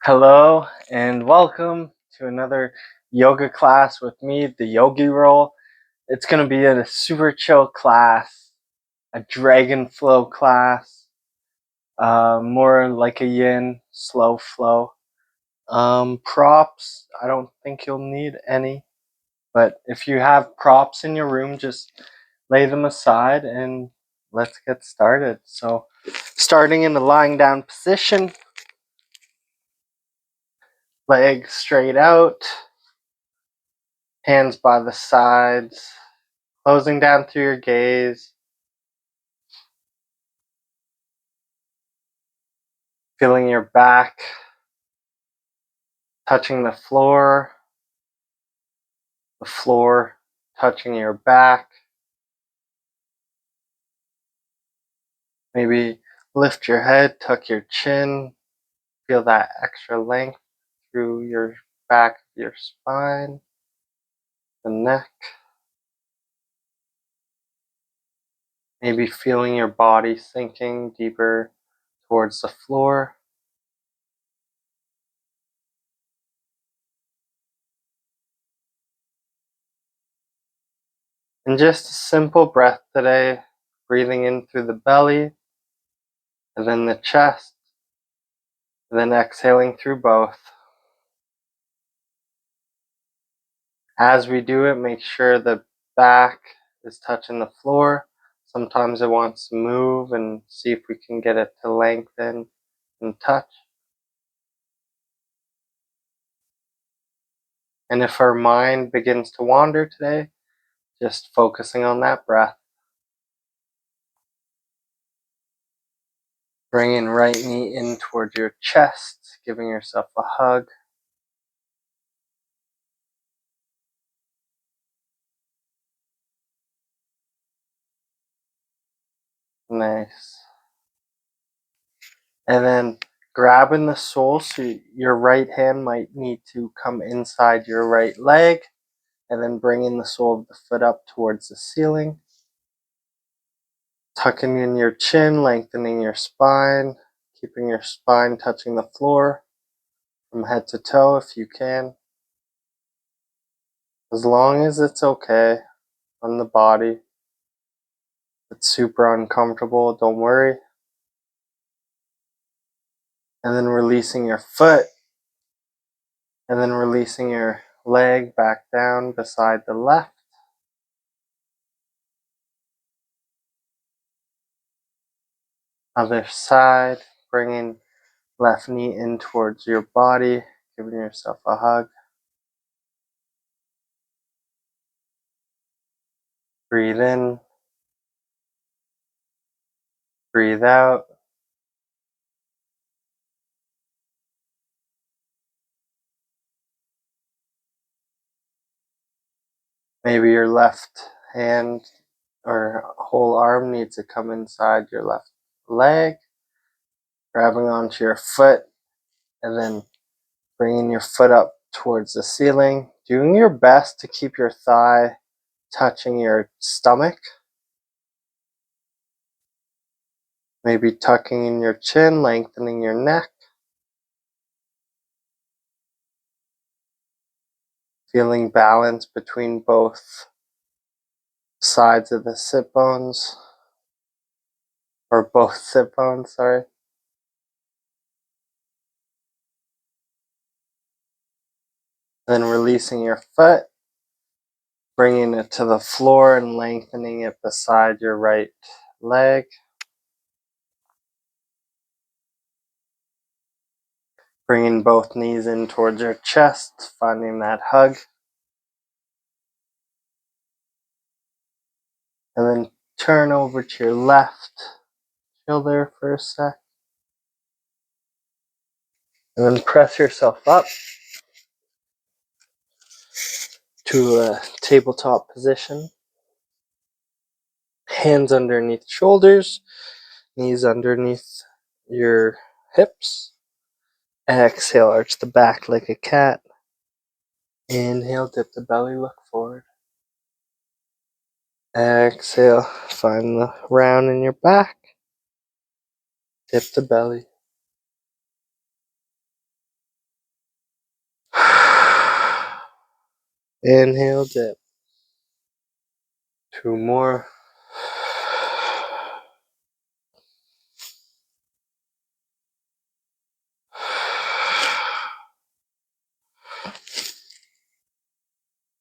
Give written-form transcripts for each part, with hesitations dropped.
Hello and welcome to another yoga class with me, the Yogi Roll. It's going to be a super chill class, a dragon flow class, more like a yin, slow flow. Props, I don't think you'll need any, but if you have props in your room, just lay them aside and let's get started. So, starting in the lying down position, legs straight out. Hands by the sides, closing down through your gaze, feeling your back touching the floor touching your back. Maybe lift your head, tuck your chin, feel that extra length through your back of your spine, the neck. Maybe feeling your body sinking deeper towards the floor. And just a simple breath today, breathing in through the belly and then the chest, and then exhaling through both. As we do it, make sure the back is touching the floor. Sometimes it wants to move and see if we can get it to lengthen and touch. And if our mind begins to wander today, just focusing on that breath. Bringing right knee in towards your chest, giving yourself a hug. Nice. And then grabbing the sole, so your right hand might need to come inside your right leg, and then bringing the sole of the foot up towards the ceiling. Tucking in your chin, lengthening your spine, keeping your spine touching the floor from head to toe if you can. As long as it's okay on the body. If it's super uncomfortable, don't worry. And then releasing your foot, and then releasing your leg back down beside the left. Other side, bringing left knee in towards your body, giving yourself a hug. Breathe in, breathe out. Maybe your left hand or whole arm needs to come inside your left leg, grabbing onto your foot, and then bringing your foot up towards the ceiling, doing your best to keep your thigh touching your stomach. Maybe tucking in your chin, lengthening your neck. Feeling balance between both sides of the sit bones, or both sit bones, sorry. Then releasing your foot, bringing it to the floor and lengthening it beside your right leg. Bringing both knees in towards your chest, finding that hug. And then turn over to your left. Chill there for a sec. And then press yourself up to a tabletop position. Hands underneath shoulders, knees underneath your hips. Exhale, arch the back like a cat. Inhale, dip the belly, look forward. Exhale, find the round in your back. Dip the belly. Inhale, dip. 2 more.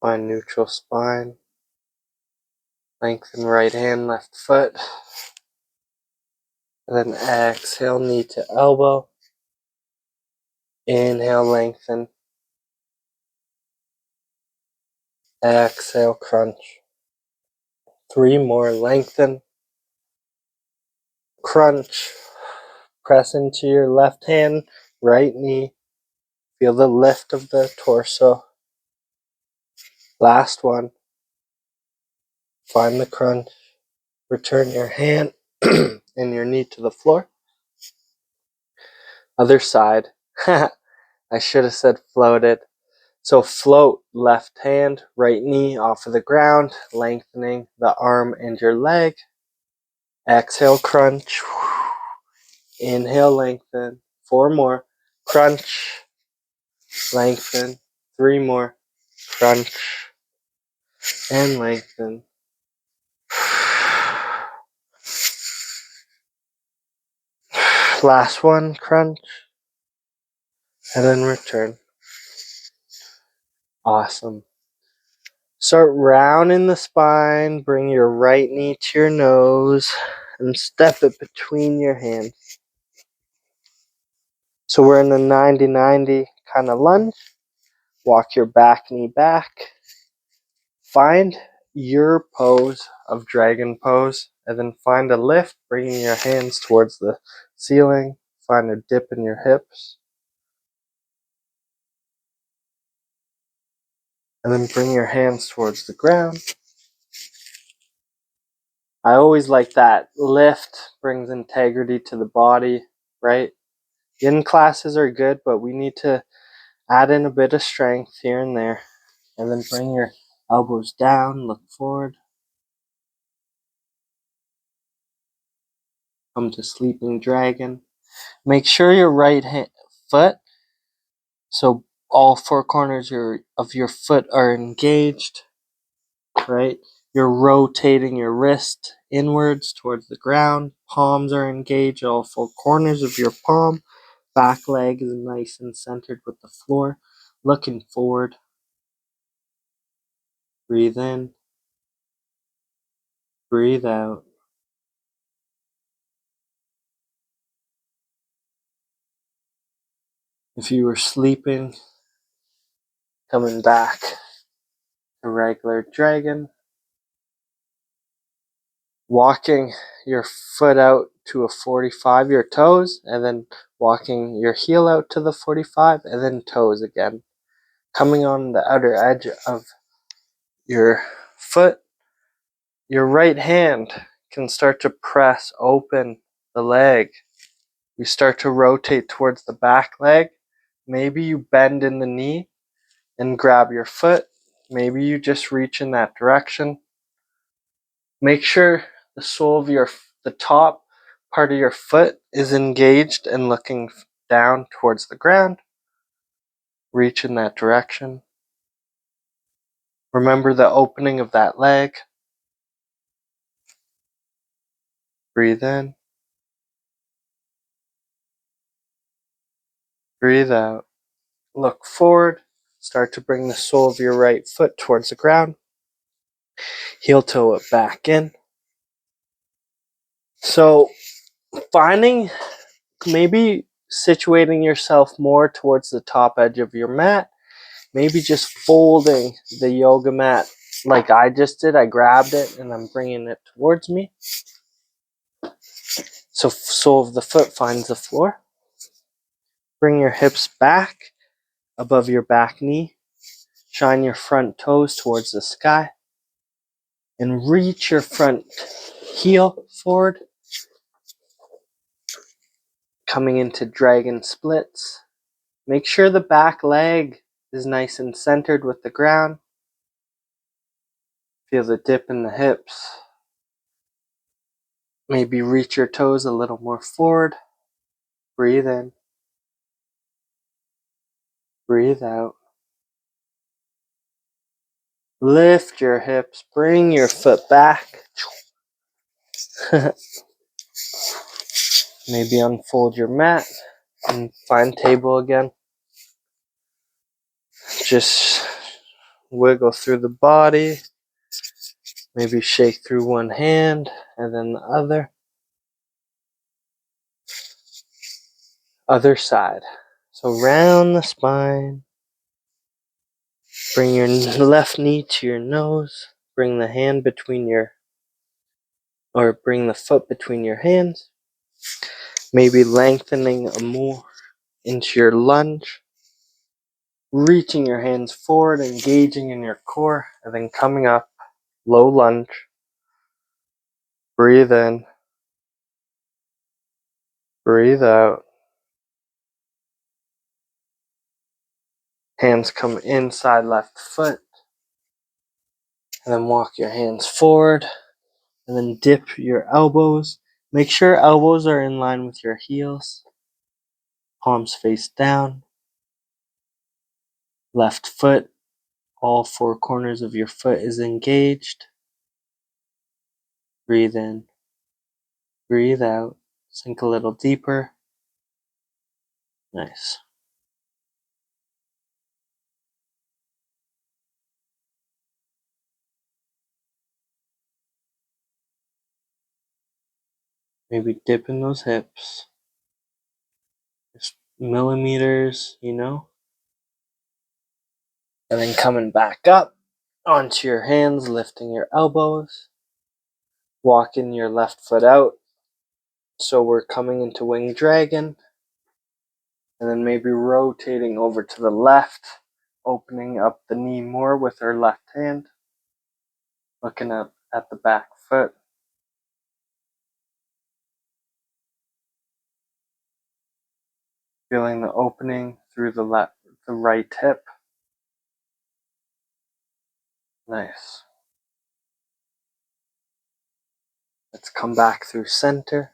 Find neutral spine. Lengthen right hand, left foot. And then exhale, knee to elbow. Inhale, lengthen. Exhale, crunch. 3 more, lengthen. Crunch. Press into your left hand, right knee. Feel the lift of the torso. Last one. Find the crunch. Return your hand and your knee to the floor. Other side. I should have said floated. So float left hand, right knee off of the ground, lengthening the arm and your leg. Exhale, crunch. Inhale, lengthen. 4 more. Crunch. Lengthen. 3 more. Crunch. And lengthen. Last one, crunch. And then return. Awesome. Start rounding the spine. Bring your right knee to your nose and step it between your hands. So we're in a 90-90 kind of lunge. Walk your back knee back. Find your pose of dragon pose and then find a lift, bringing your hands towards the ceiling. Find a dip in your hips. And then bring your hands towards the ground. I always like that. Lift brings integrity to the body, right? Yin classes are good, but we need to add in a bit of strength here and there. And then bring your elbows down, look forward. Come to sleeping dragon. Make sure your right foot, so all 4 corners of your foot are engaged, right? You're rotating your wrist inwards towards the ground. Palms are engaged, all 4 corners of your palm. Back leg is nice and centered with the floor. Looking forward. Breathe in. Breathe out. If you were sleeping, coming back to regular dragon. Walking your foot out to a 45, your toes, and then walking your heel out to the 45, and then toes again. Coming on the outer edge of your foot, your right hand can start to press open the leg. You start to rotate towards the back leg. Maybe you bend in the knee and grab your foot. Maybe you just reach in that direction. Make sure the sole of the top part of your foot is engaged and looking down towards the ground. Reach in that direction. Remember the opening of that leg. Breathe in. Breathe out. Look forward. Start to bring the sole of your right foot towards the ground. Heel toe it back in. So finding, maybe situating yourself more towards the top edge of your mat. Maybe just folding the yoga mat like I just did. I grabbed it and I'm bringing it towards me. So sole of the foot finds the floor. Bring your hips back above your back knee. Shine your front toes towards the sky. And reach your front heel forward. Coming into dragon splits. Make sure the back leg is nice and centered with the ground. Feel the dip in the hips. Maybe reach your toes a little more forward. Breathe in. Breathe out. Lift your hips, bring your foot back. Maybe unfold your mat and find table again. Just wiggle through the body. Maybe shake through one hand and then the other. Other side. So round the spine. Bring your left knee to your nose. Bring the hand between bring the foot between your hands. Maybe lengthening more into your lunge. Reaching your hands forward, engaging in your core, and then coming up, low lunge. Breathe in. Breathe out. Hands come inside left foot. And then walk your hands forward. And then dip your elbows. Make sure elbows are in line with your heels. Palms face down. Left foot, all four corners of your foot is engaged. Breathe in. Breathe out. Sink a little deeper. Nice. Maybe dip in those hips. Just millimeters, And then coming back up onto your hands, lifting your elbows. Walking your left foot out. So we're coming into winged dragon. And then maybe rotating over to the left. Opening up the knee more with our left hand. Looking up at the back foot. Feeling the opening through the right hip. Nice. Let's come back through center.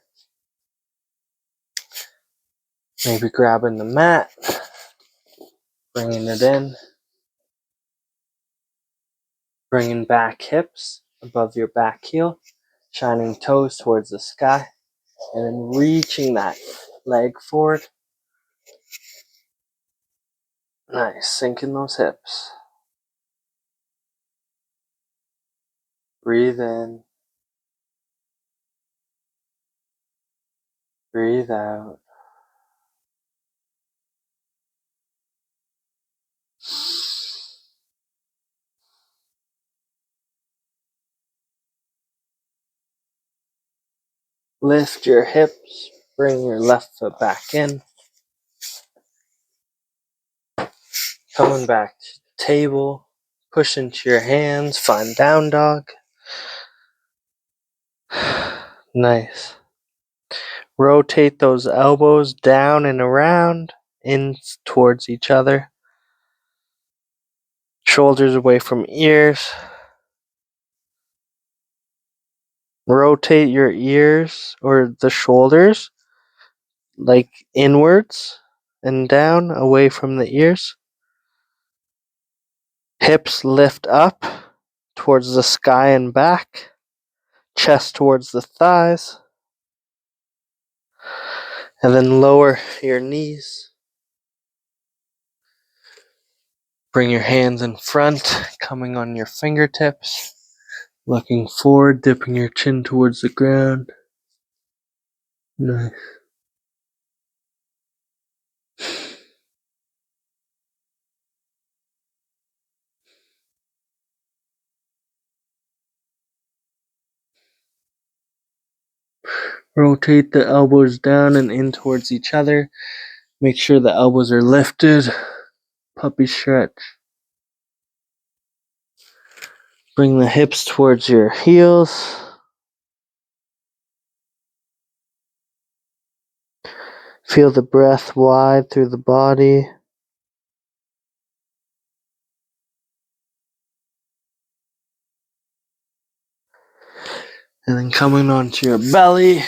Maybe grabbing the mat. Bringing it in. Bringing back hips above your back heel. Shining toes towards the sky. And then reaching that leg forward. Nice. Sinking those hips. Breathe in. Breathe out. Lift your hips. Bring your left foot back in. Coming back to the table. Push into your hands. Find down dog. Nice. Rotate those elbows down and around, in towards each other. Shoulders away from ears. Rotate your ears or the shoulders like inwards and down away from the ears. Hips lift up towards the sky and back. Chest towards the thighs. And then lower your knees. Bring your hands in front, coming on your fingertips. Looking forward, dipping your chin towards the ground. Nice. Rotate the elbows down and in towards each other. Make sure the elbows are lifted. Puppy stretch. Bring the hips towards your heels. Feel the breath wide through the body. And then coming onto your belly.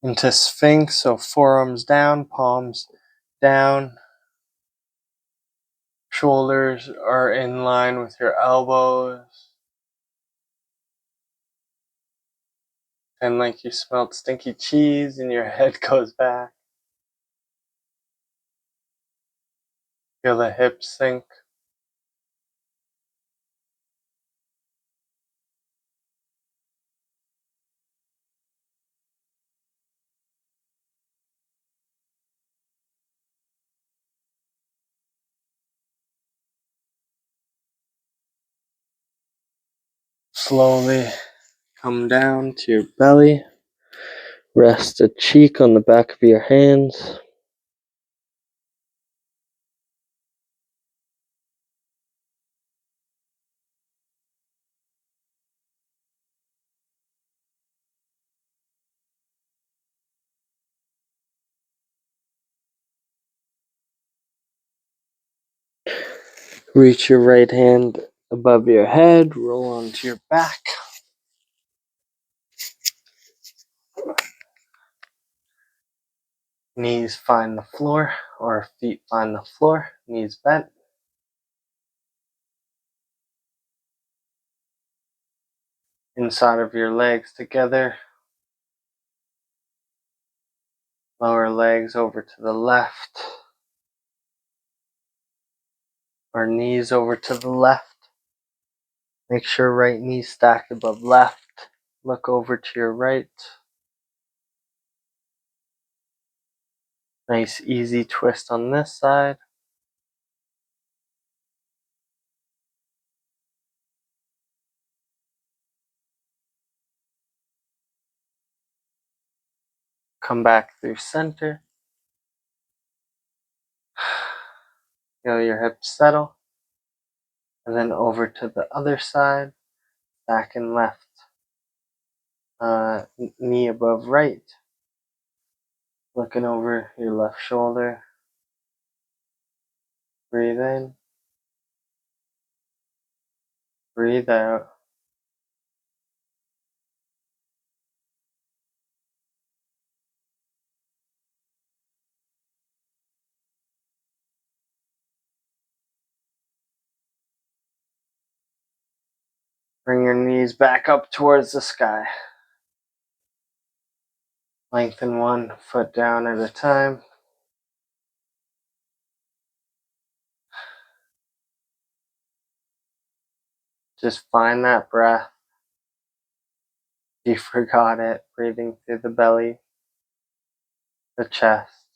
Into Sphinx, so forearms down, palms down. Shoulders are in line with your elbows. And like you smelled stinky cheese and your head goes back. Feel the hips sink. Slowly come down to your belly. Rest a cheek on the back of your hands. Reach your right hand above your head, roll onto your back. Knees find the floor, or feet find the floor, knees bent. Inside of your legs together. Lower legs over to the left, or knees over to the left. Make sure right knee stacked above left. Look over to your right. Nice easy twist on this side. Come back through center. Feel your hips settle. And then over to the other side. Back and left. Knee above right. Looking over your left shoulder. Breathe in. Breathe out. Bring your knees back up towards the sky. Lengthen one foot down at a time. Just find that breath. If you forgot it, breathing through the belly, the chest,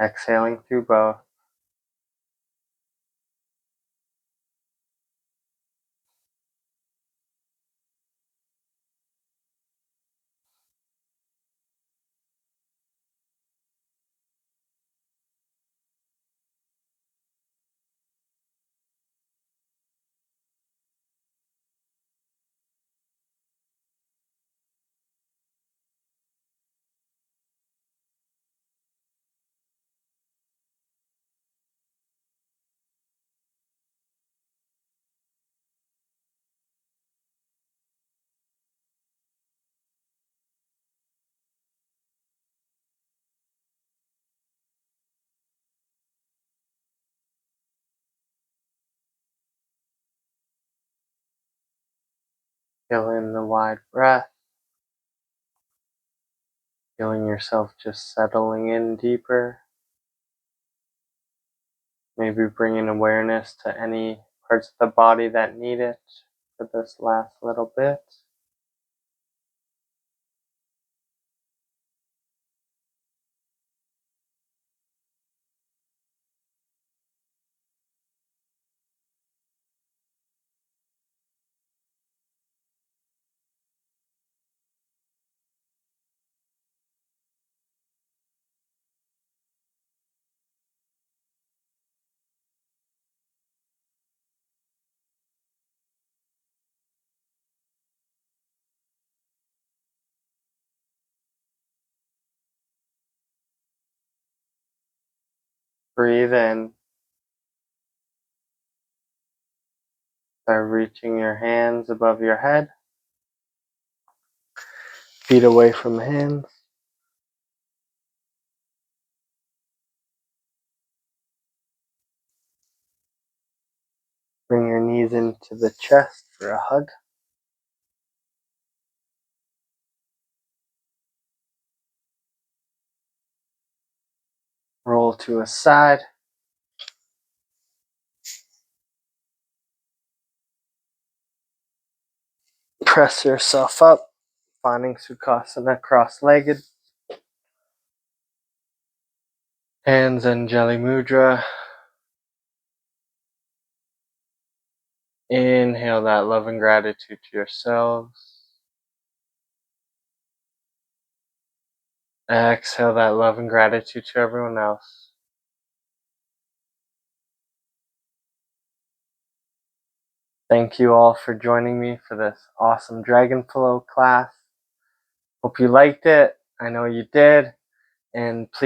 exhaling through both. Feel in the wide breath. Feeling yourself just settling in deeper. Maybe bringing awareness to any parts of the body that need it for this last little bit. Breathe in by reaching your hands above your head, feet away from hands. Bring your knees into the chest for a hug. Roll to a side. Press yourself up, finding Sukhasana cross-legged. Hands in Jali Mudra. Inhale that love and gratitude to yourselves. Exhale that love and gratitude to everyone else. Thank you all for joining me for this awesome Dragon Flow class. Hope you liked it. I know you did. And please